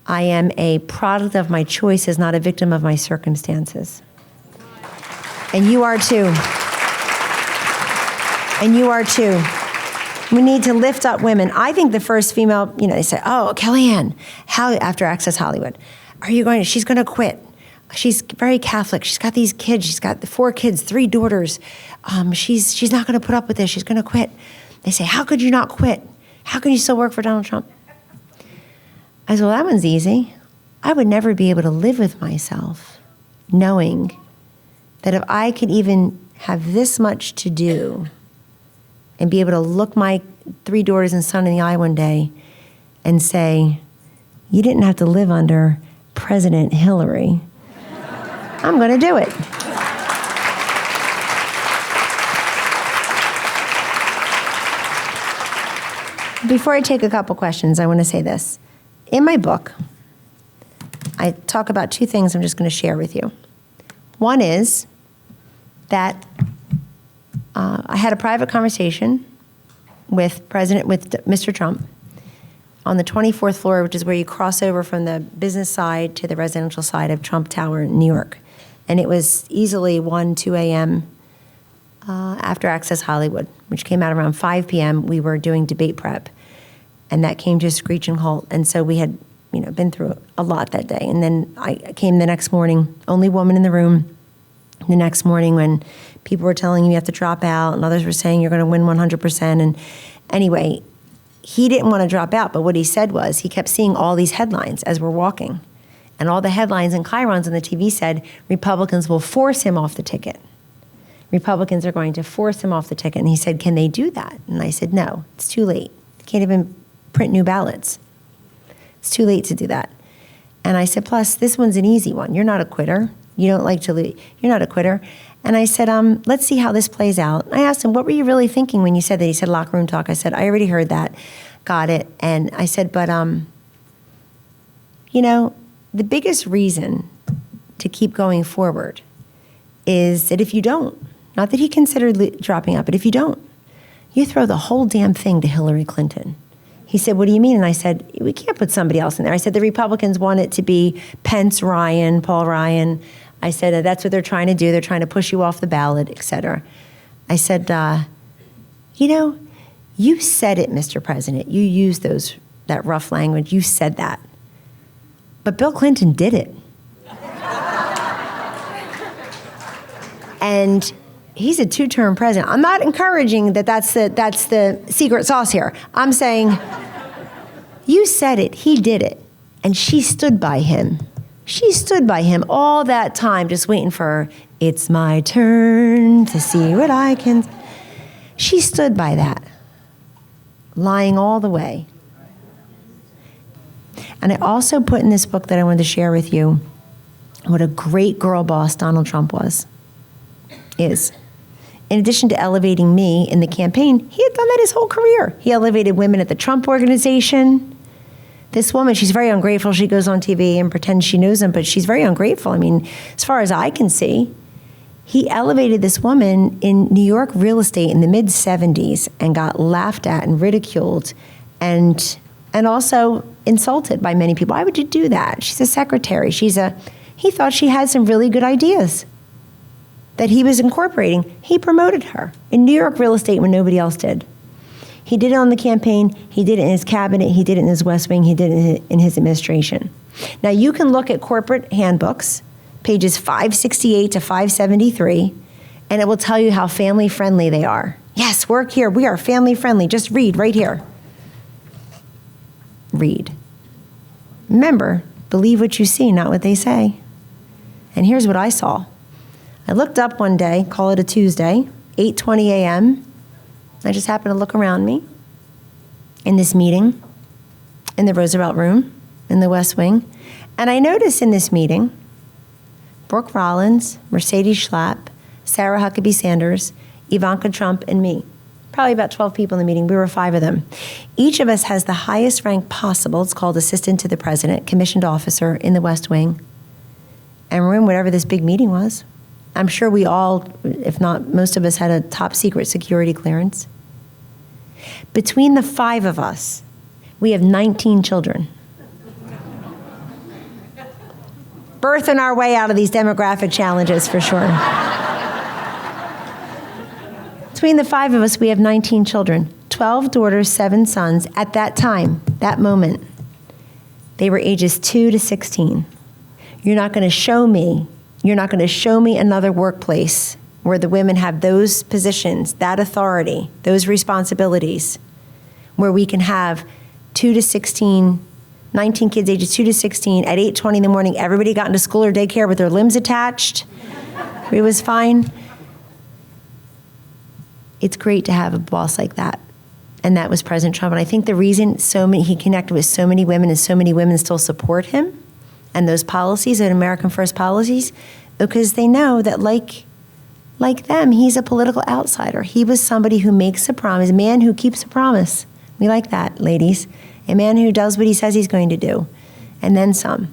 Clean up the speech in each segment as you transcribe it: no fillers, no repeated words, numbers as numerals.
I am a product of my choices, not a victim of my circumstances. And you are too. And you are too. We need to lift up women. I think the first female, they say, oh, Kellyanne, after Access Hollywood, she's going to quit. She's very Catholic. She's got these kids. She's got 4 kids, 3 daughters. She's not going to put up with this. She's going to quit. They say, how could you not quit? How can you still work for Donald Trump? I said, well, that one's easy. I would never be able to live with myself knowing that if I could even have this much to do and be able to look my 3 daughters and son in the eye one day and say, you didn't have to live under President Hillary, I'm going to do it. Before I take a couple questions, I want to say this. In my book, I talk about 2 things I'm just going to share with you. One is that I had a private conversation with Mr. Trump on the 24th floor, which is where you cross over from the business side to the residential side of Trump Tower in New York. And it was easily 2 a.m. After Access Hollywood, which came out around 5 p.m. We were doing debate prep, and that came to a screeching halt. And so we had, been through a lot that day. And then I came the next morning, only woman in the room. The next morning when people were telling you have to drop out, and others were saying you're going to win 100%. And anyway, he didn't want to drop out, but what he said was he kept seeing all these headlines as we're walking. And all the headlines and chyrons on the TV said Republicans will force him off the ticket. Republicans are going to force him off the ticket. And he said, can they do that? And I said, no, it's too late. They can't even print new ballots. It's too late to do that. And I said, plus, this one's an easy one. You're not a quitter. You don't like to leave. You're not a quitter. And I said, let's see how this plays out. I asked him, what were you really thinking when you said that? He said, locker room talk. I said, I already heard that. Got it. And I said, but, the biggest reason to keep going forward is that if you don't, not that he considered dropping out, but if you don't, you throw the whole damn thing to Hillary Clinton. He said, what do you mean? And I said, we can't put somebody else in there. I said, the Republicans want it to be Pence, Ryan, Paul Ryan. I said, that's what they're trying to do. They're trying to push you off the ballot, et cetera. I said, you said it, Mr. President. You used that rough language. You said that. But Bill Clinton did it. And he's a 2-term president. I'm not encouraging that's the secret sauce here. I'm saying, you said it, he did it. And she stood by him. She stood by him all that time, just waiting for, it's my turn to see what I can. She stood by that, lying all the way. And I also put in this book that I wanted to share with you what a great girl boss Donald Trump is. In addition to elevating me in the campaign, he had done that his whole career. He elevated women at the Trump Organization. This woman, she's very ungrateful. She goes on TV and pretends she knows him, but she's very ungrateful. I mean, as far as I can see, he elevated this woman in New York real estate in the mid-'70s and got laughed at and ridiculed and also insulted by many people. Why would you do that? She's a secretary. He thought she had some really good ideas that he was incorporating. He promoted her in New York real estate when nobody else did. He did it on the campaign. He did it in his cabinet. He did it in his West Wing. He did it in his administration. Now, you can look at corporate handbooks, pages 568 to 573, and it will tell you how family-friendly they are. Yes, work here. We are family-friendly. Just read right here. Read. Remember, believe what you see, not what they say. And here's what I saw. I looked up one day, call it a Tuesday, 8:20 a.m. I just happened to look around me in this meeting in the Roosevelt Room in the West Wing. And I noticed in this meeting, Brooke Rollins, Mercedes Schlapp, Sarah Huckabee Sanders, Ivanka Trump, and me. Probably about 12 people in the meeting. We were 5 of them. Each of us has the highest rank possible. It's called Assistant to the President, Commissioned Officer in the West Wing. And we're in whatever this big meeting was. I'm sure we all, if not most of us, had a top secret security clearance. Between the 5 of us, we have 19 children. birthing our way out of these demographic challenges for sure. Between the 5 of us, we have 19 children, 12 daughters, 7 sons. At that time, that moment, they were ages 2 to 16. You're not going to show me another workplace where the women have those positions, that authority, those responsibilities, where we can have 2 to 16, 19 kids ages 2 to 16 at 8:20 in the morning. Everybody got into school or daycare with their limbs attached. It was fine. It's great to have a boss like that. And that was President Trump. And I think the reason he connected with so many women and so many women still support him and those policies, and American First policies, because they know that like them, he's a political outsider. He was somebody who makes a promise, a man who keeps a promise. We like that, ladies. A man who does what he says he's going to do, and then some.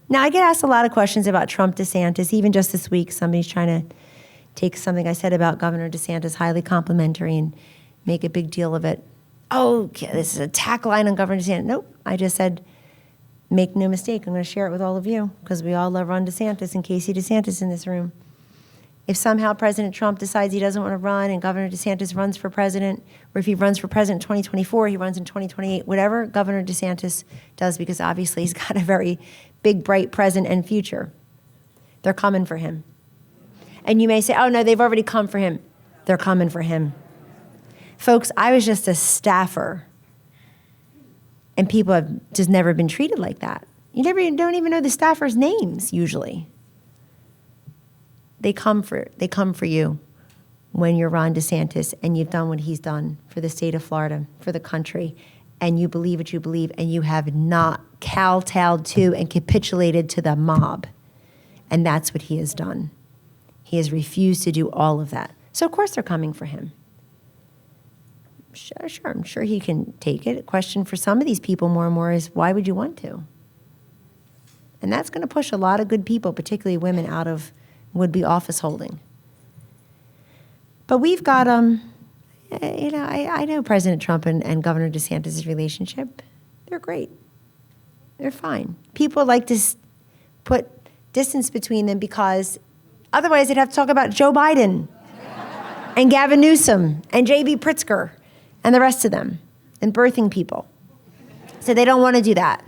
Now, I get asked a lot of questions about Trump DeSantis. Even just this week, somebody's trying to take something I said about Governor DeSantis, highly complimentary, and make a big deal of it. Oh, okay, this is a attack line on Governor DeSantis. Nope, I just said, make no mistake, I'm going to share it with all of you, because we all love Ron DeSantis and Casey DeSantis in this room. If somehow President Trump decides he doesn't want to run and Governor DeSantis runs for president, or if he runs for president in 2024, he runs in 2028, whatever Governor DeSantis does, because obviously he's got a very big, bright present and future, they're coming for him. And you may say, oh no, they've already come for him. They're coming for him. Folks, I was just a staffer, and people have just never been treated like that. You don't even know the staffers' names usually. They come for you when you're Ron DeSantis and you've done what he's done for the state of Florida, for the country, and you believe what you believe, and you have not kowtowed to and capitulated to the mob. And that's what he has done. He has refused to do all of that. So of course they're coming for him. Sure, I'm sure he can take it. A question for some of these people more and more is, why would you want to? And that's going to push a lot of good people, particularly women, out of would-be office holding. But we've got, I know President Trump and Governor DeSantis' relationship. They're great. They're fine. People like to put distance between them because otherwise they'd have to talk about Joe Biden and Gavin Newsom and J.B. Pritzker and the rest of them and birthing people. So they don't want to do that.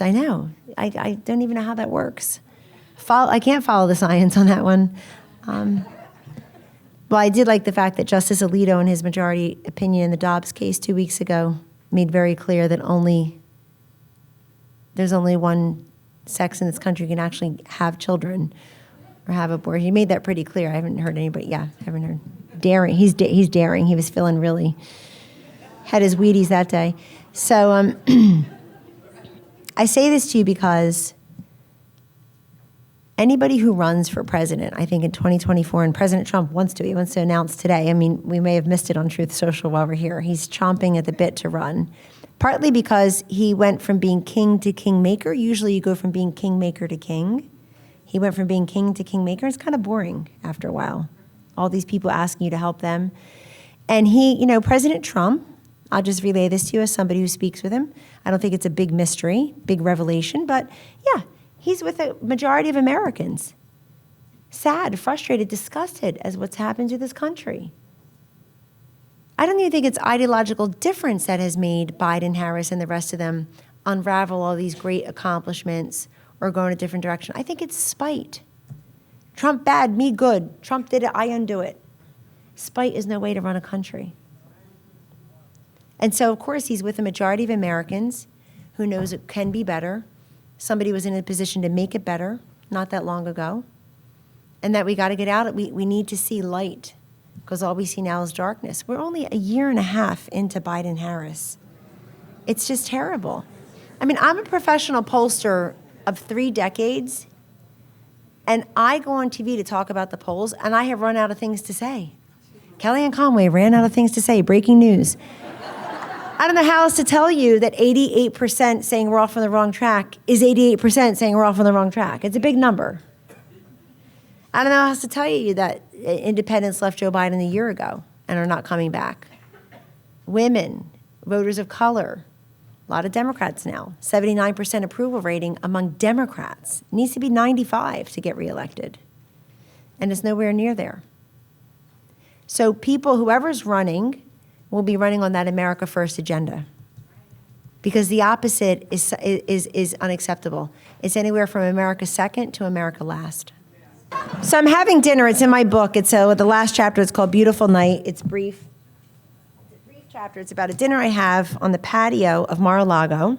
I know. I don't even know how that works. I can't follow the science on that one. Well, I did like the fact that Justice Alito, in his majority opinion in the Dobbs case 2 weeks ago, made very clear that there's only one sex in this country can actually have children or have abortion. He made that pretty clear. I haven't heard anybody. Yeah, haven't heard. Daring. He's daring. He was feeling really, had his Wheaties that day. So I say this to you because anybody who runs for president, I think in 2024, and President Trump wants to announce today. I mean, we may have missed it on Truth Social while we're here. He's chomping at the bit to run, partly because he went from being king to kingmaker. Usually you go from being kingmaker to king. He went from being king to kingmaker. It's kind of boring after a while. All these people asking you to help them. And President Trump, I'll just relay this to you as somebody who speaks with him. I don't think it's a big mystery, big revelation, but yeah, he's with a majority of Americans. Sad, frustrated, disgusted as what's happened to this country. I don't even think it's ideological difference that has made Biden, Harris, and the rest of them unravel all these great accomplishments or go in a different direction. I think it's spite. Trump bad, me good. Trump did it, I undo it. Spite is no way to run a country. And so, of course, he's with a majority of Americans who knows it can be better. Somebody was in a position to make it better not that long ago. And that we got to get out. We need to see light because all we see now is darkness. We're only a year and a half into Biden-Harris. It's just terrible. I mean, I'm a professional pollster of 3 decades, and I go on TV to talk about the polls, and I have run out of things to say. Kellyanne Conway ran out of things to say. Breaking news. I don't know how else to tell you that 88% saying we're off on the wrong track is 88% saying we're off on the wrong track. It's a big number. I don't know how else to tell you that independents left Joe Biden a year ago and are not coming back. Women, voters of color, lot of Democrats now. 79% approval rating among Democrats. It needs to be 95 to get reelected. And it's nowhere near there. So people, whoever's running, will be running on that America First agenda. Because the opposite is unacceptable. It's anywhere from America Second to America Last. So I'm having dinner. It's in my book. It's the last chapter. It's called Beautiful Night. It's brief. It's a brief chapter. It's about a dinner I have on the patio of Mar-a-Lago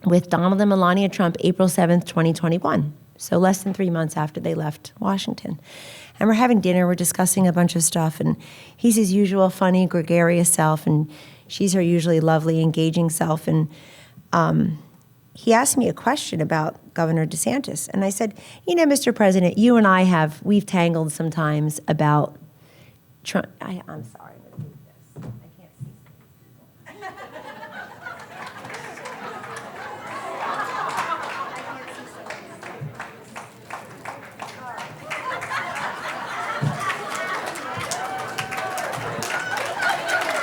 with Donald and Melania Trump, April 7th, 2021. So less than 3 months after they left Washington. And we're having dinner. We're discussing a bunch of stuff. And he's his usual funny, gregarious self. And she's her usually lovely, engaging self. And he asked me a question about Governor DeSantis. And I said, you know, Mr. President, you and we've tangled sometimes about Trump. I'm sorry, I'm going to move this. I can't see.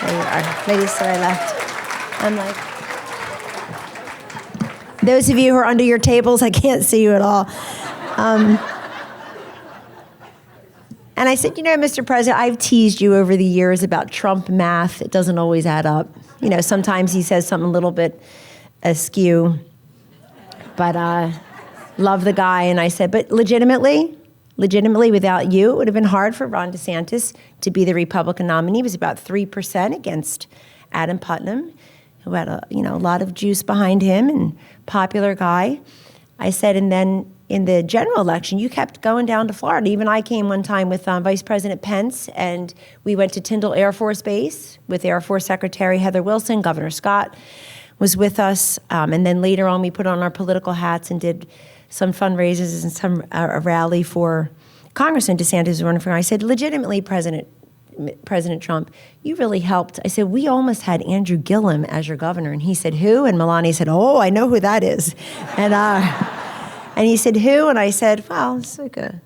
There you are. Ladies, sorry I left. I'm like, those of you who are under your tables, I can't see you at all. And I said, you know, Mr. President, I've teased you over the years about Trump math. It doesn't always add up. You know, sometimes he says something a little bit askew. But love the guy. And I said, but legitimately, without you, it would have been hard for Ron DeSantis to be the Republican nominee. He was about 3% against Adam Putnam, who had a lot of juice behind him and popular guy. I said, and then in the general election, you kept going down to Florida. Even I came one time with Vice President Pence, and we went to Tyndall Air Force Base with Air Force Secretary Heather Wilson. Governor Scott was with us. And then later on, we put on our political hats and did some fundraisers and some a rally for Congressman DeSantis was running for. I said, legitimately, President Trump, you really helped. I said, we almost had Andrew Gillum as your governor. And he said, who? And Melania said, oh, I know who that is. And he said, who? And I said, well, it's like a...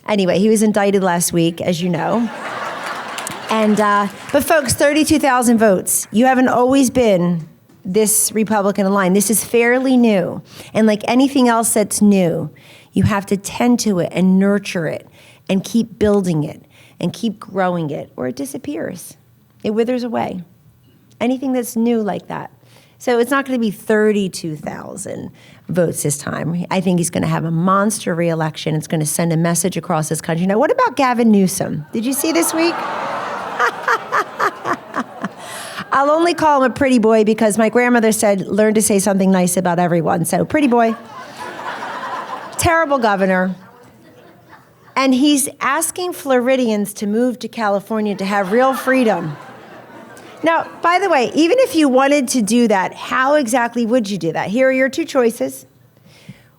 Anyway, he was indicted last week, as you know. And but folks, 32,000 votes. You haven't always been this Republican aligned. This is fairly new. And like anything else that's new, you have to tend to it and nurture it and keep building it and keep growing it, or it disappears. It withers away. Anything that's new like that. So it's not going to be 32,000 votes this time. I think he's going to have a monster reelection. It's going to send a message across this country. Now, what about Gavin Newsom? Did you see this week? I'll only call him a pretty boy because my grandmother said, learn to say something nice about everyone. So, pretty boy. Terrible governor. And he's asking Floridians to move to California to have real freedom. Now, by the way, even if you wanted to do that, how exactly would you do that? Here are your two choices.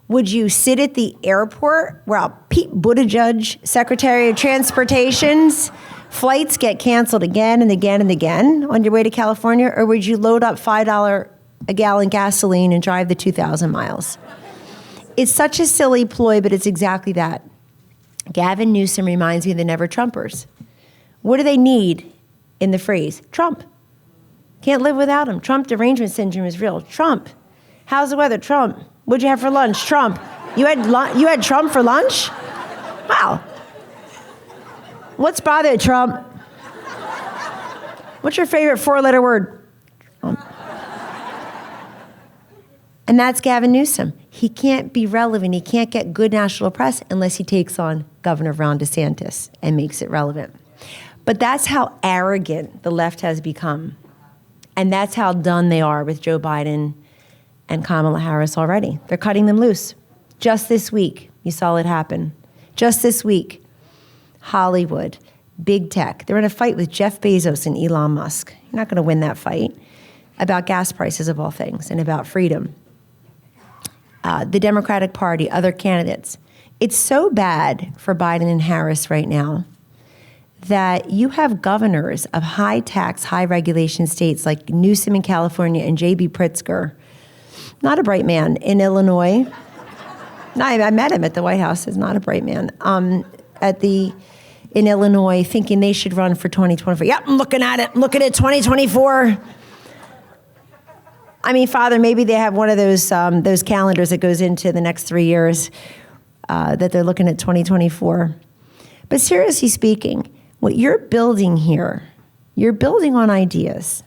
Would you sit at the airport where Pete Buttigieg, Secretary of Transportation's flights get canceled again and again and again on your way to California? Or would you load up $5 a gallon gasoline and drive the 2,000 miles? It's such a silly ploy, but it's exactly that. Gavin Newsom reminds me of the Never Trumpers. What do they need in the phrase? Trump. Can't live without him. Trump derangement syndrome is real. Trump. How's the weather? Trump. What'd you have for lunch? Trump. You had Trump for lunch? Wow. What's bothering Trump? What's your favorite four-letter word? Trump. And that's Gavin Newsom. He can't be relevant. He can't get good national press unless he takes on Governor Ron DeSantis and makes it relevant. But that's how arrogant the left has become. And that's how done they are with Joe Biden and Kamala Harris already. They're cutting them loose. Just this week, you saw it happen. Just this week, Hollywood, big tech. They're in a fight with Jeff Bezos and Elon Musk. You're not going to win that fight about gas prices of all things and about freedom. The Democratic Party, other candidates. It's so bad for Biden and Harris right now that you have governors of high tax, high regulation states like Newsom in California and J.B. Pritzker, not a bright man, in Illinois. No, I met him at the White House. He's not a bright man. In Illinois, thinking they should run for 2024. Yep, I'm looking at it. I'm looking at 2024. I mean, Father, maybe they have one of those calendars that goes into the next 3 years that they're looking at 2024. But seriously speaking, what you're building here, you're building on ideas.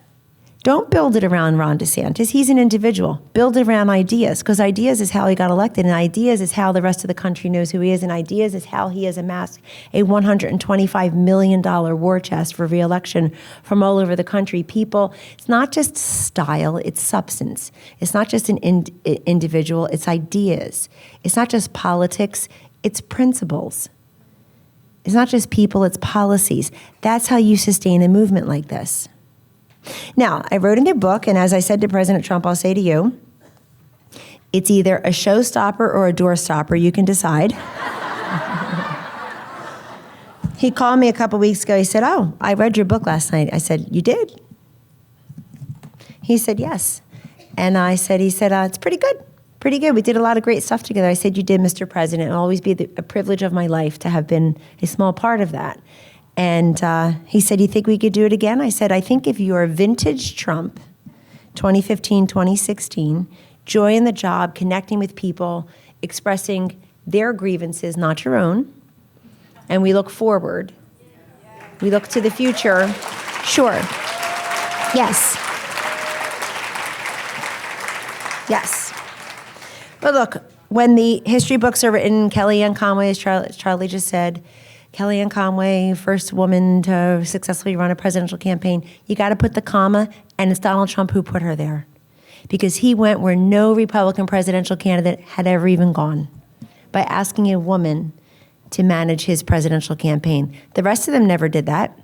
Don't build it around Ron DeSantis. He's an individual. Build it around ideas, because ideas is how he got elected, and ideas is how the rest of the country knows who he is, and ideas is how he has amassed a $125 million war chest for re-election from all over the country. People, it's not just style, it's substance. It's not just an individual, it's ideas. It's not just politics, it's principles. It's not just people, it's policies. That's how you sustain a movement like this. Now, I wrote in your book, and as I said to President Trump, I'll say to you, it's either a showstopper or a doorstopper. You can decide. He called me a couple weeks ago. He said, "Oh, I read your book last night." I said, "You did?" He said, "Yes." And he said, "It's pretty good. Pretty good. We did a lot of great stuff together." I said, "You did, Mr. President. It'll always be a privilege of my life to have been a small part of that." And he said, "You think we could do it again?" I said, "I think if you're vintage Trump, 2015, 2016, joy in the job, connecting with people, expressing their grievances, not your own, and we look forward, we look to the future, sure. Yes. Yes. But look, when the history books are written, Kellyanne Conway, as Charlie just said, Kellyanne Conway, first woman to successfully run a presidential campaign, you got to put the comma, and it's Donald Trump who put her there. Because he went where no Republican presidential candidate had ever even gone, by asking a woman to manage his presidential campaign. The rest of them never did that.